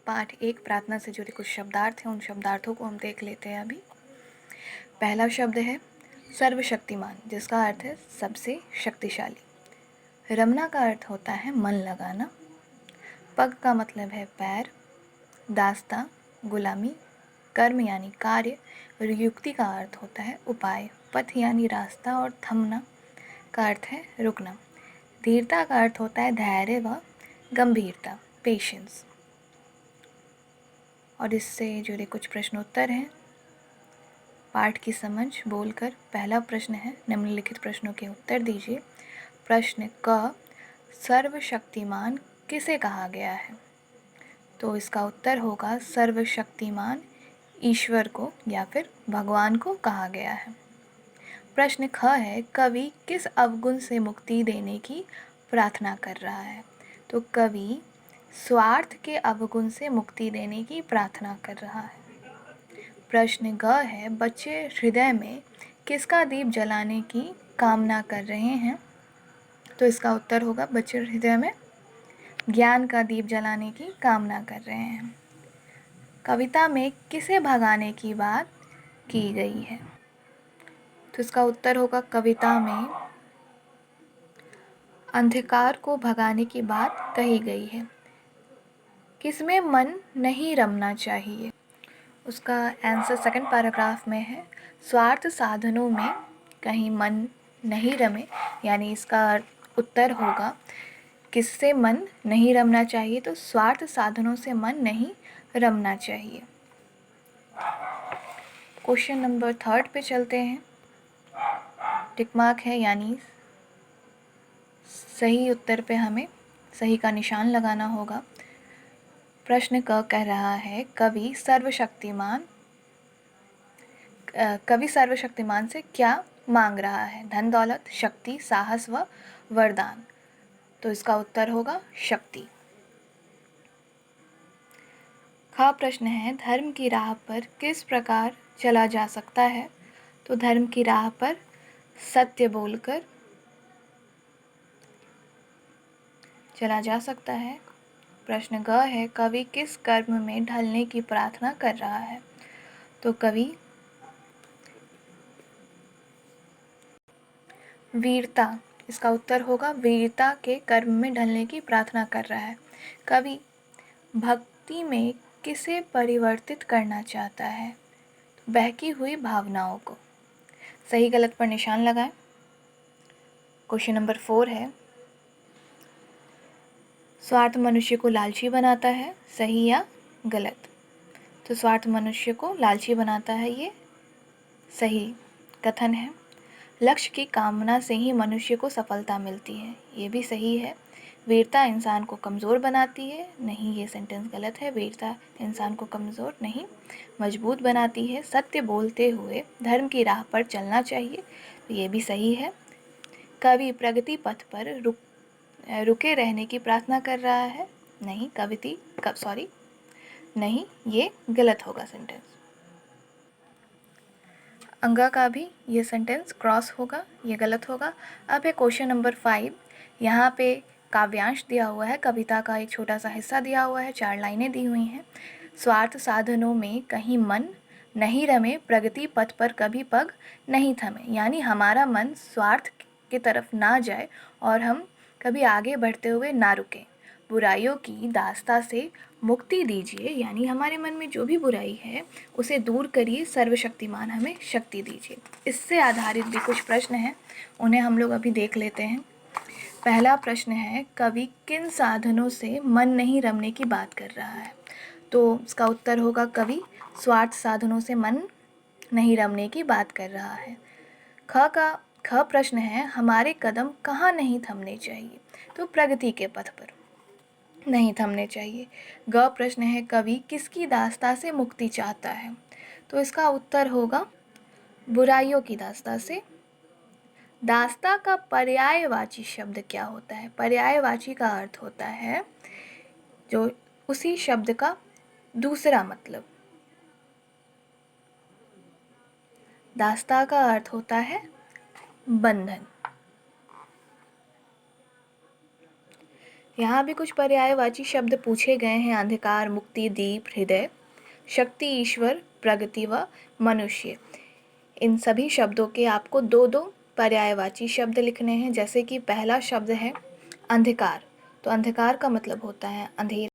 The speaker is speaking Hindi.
पाठ 1 प्रार्थना से जुड़े कुछ शब्दार्थ हैं, उन शब्दार्थों को हम देख लेते हैं अभी। पहला शब्द है सर्वशक्तिमान, जिसका अर्थ है सबसे शक्तिशाली। रमना का अर्थ होता है मन लगाना। पग का मतलब है पैर। दास्ता गुलामी। कर्म यानी कार्य और युक्ति का अर्थ होता है उपाय। पथ यानी रास्ता और थमना का अर्थ है रुकना। धीरता का अर्थ होता है धैर्य व गंभीरता, पेशेंस। और इससे जुड़े कुछ प्रश्नोत्तर हैं। पाठ की समझ बोलकर पहला प्रश्न है, निम्नलिखित प्रश्नों के उत्तर दीजिए। प्रश्न क, सर्वशक्तिमान किसे कहा गया है? तो इसका उत्तर होगा सर्वशक्तिमान ईश्वर को या फिर भगवान को कहा गया है। प्रश्न ख है, कवि किस अवगुण से मुक्ति देने की प्रार्थना कर रहा है? तो कवि स्वार्थ के अवगुण से मुक्ति देने की प्रार्थना कर रहा है। प्रश्न ग है, बच्चे हृदय में किसका दीप जलाने की कामना कर रहे हैं? तो इसका उत्तर होगा बच्चे हृदय में ज्ञान का दीप जलाने की कामना कर रहे हैं। कविता में किसे भगाने की बात की गई है? तो इसका उत्तर होगा कविता में अंधकार को भगाने की बात कही गई है। किसमें मन नहीं रमना चाहिए? उसका आंसर सेकंड पैराग्राफ में है, स्वार्थ साधनों में कहीं मन नहीं रमे, यानी इसका उत्तर होगा किससे मन नहीं रमना चाहिए? तो स्वार्थ साधनों से मन नहीं रमना चाहिए। क्वेश्चन नंबर 3 पे चलते हैं। टिक मार्क है, यानी सही उत्तर पे हमें सही का निशान लगाना होगा। प्रश्न क कह रहा है, कवि सर्वशक्तिमान से क्या मांग रहा है? धन दौलत, शक्ति, साहस व वरदान। तो इसका उत्तर होगा शक्ति। ख प्रश्न है, धर्म की राह पर किस प्रकार चला जा सकता है? तो धर्म की राह पर सत्य बोलकर चला जा सकता है। प्रश्न ग है, कवि किस कर्म में ढलने की प्रार्थना कर रहा है? तो कवि वीरता, इसका उत्तर होगा वीरता के कर्म में ढलने की प्रार्थना कर रहा है। कवि भक्ति में किसे परिवर्तित करना चाहता है? बहकी हुई भावनाओं को। सही गलत पर निशान लगाएं। क्वेश्चन नंबर 4 है, स्वार्थ मनुष्य को लालची बनाता है, सही या गलत? तो स्वार्थ मनुष्य को लालची बनाता है, ये सही कथन है। लक्ष्य की कामना से ही मनुष्य को सफलता मिलती है, ये भी सही है। वीरता इंसान को कमज़ोर बनाती है, नहीं, ये सेंटेंस गलत है। वीरता इंसान को कमज़ोर नहीं, मजबूत बनाती है। सत्य बोलते हुए धर्म की राह पर चलना चाहिए, तो ये भी सही है। कवि प्रगति पथ पर रुके रहने की प्रार्थना कर रहा है, नहीं, नहीं, ये गलत होगा सेंटेंस। अंगा का भी ये सेंटेंस क्रॉस होगा, ये गलत होगा। अब है क्वेश्चन नंबर 5। यहाँ पे काव्यांश दिया हुआ है, कविता का एक छोटा सा हिस्सा दिया हुआ है, 4 लाइनें दी हुई हैं। स्वार्थ साधनों में कहीं मन नहीं रमे, प्रगति पथ पर कभी पग नहीं थमे, यानी हमारा मन स्वार्थ की तरफ ना जाए और हम कभी आगे बढ़ते हुए ना रुकें। बुराइयों की दास्ता से मुक्ति दीजिए, यानी हमारे मन में जो भी बुराई है उसे दूर करिए, सर्वशक्तिमान हमें शक्ति दीजिए। इससे आधारित भी कुछ प्रश्न हैं, उन्हें हम लोग अभी देख लेते हैं। पहला प्रश्न है, कवि किन साधनों से मन नहीं रमने की बात कर रहा है? तो इसका उत्तर होगा कवि स्वार्थ साधनों से मन नहीं रमने की बात कर रहा है। ख प्रश्न है, हमारे कदम कहाँ नहीं थमने चाहिए? तो प्रगति के पथ पर नहीं थमने चाहिए। ग प्रश्न है, कवि किसकी दास्ता से मुक्ति चाहता है? तो इसका उत्तर होगा बुराइयों की दास्ता से। दास्ता का पर्यायवाची शब्द क्या होता है? पर्यायवाची का अर्थ होता है जो उसी शब्द का दूसरा मतलब। दास्ता का अर्थ होता है बंधन। यहाँ भी कुछ पर्यायवाची शब्द पूछे गए हैं। अंधकार, मुक्ति, दीप, हृदय, शक्ति, ईश्वर, प्रगति व मनुष्य। इन सभी शब्दों के आपको दो दो पर्यायवाची शब्द लिखने हैं। जैसे कि पहला शब्द है अंधकार, तो अंधकार का मतलब होता है अंधेरा।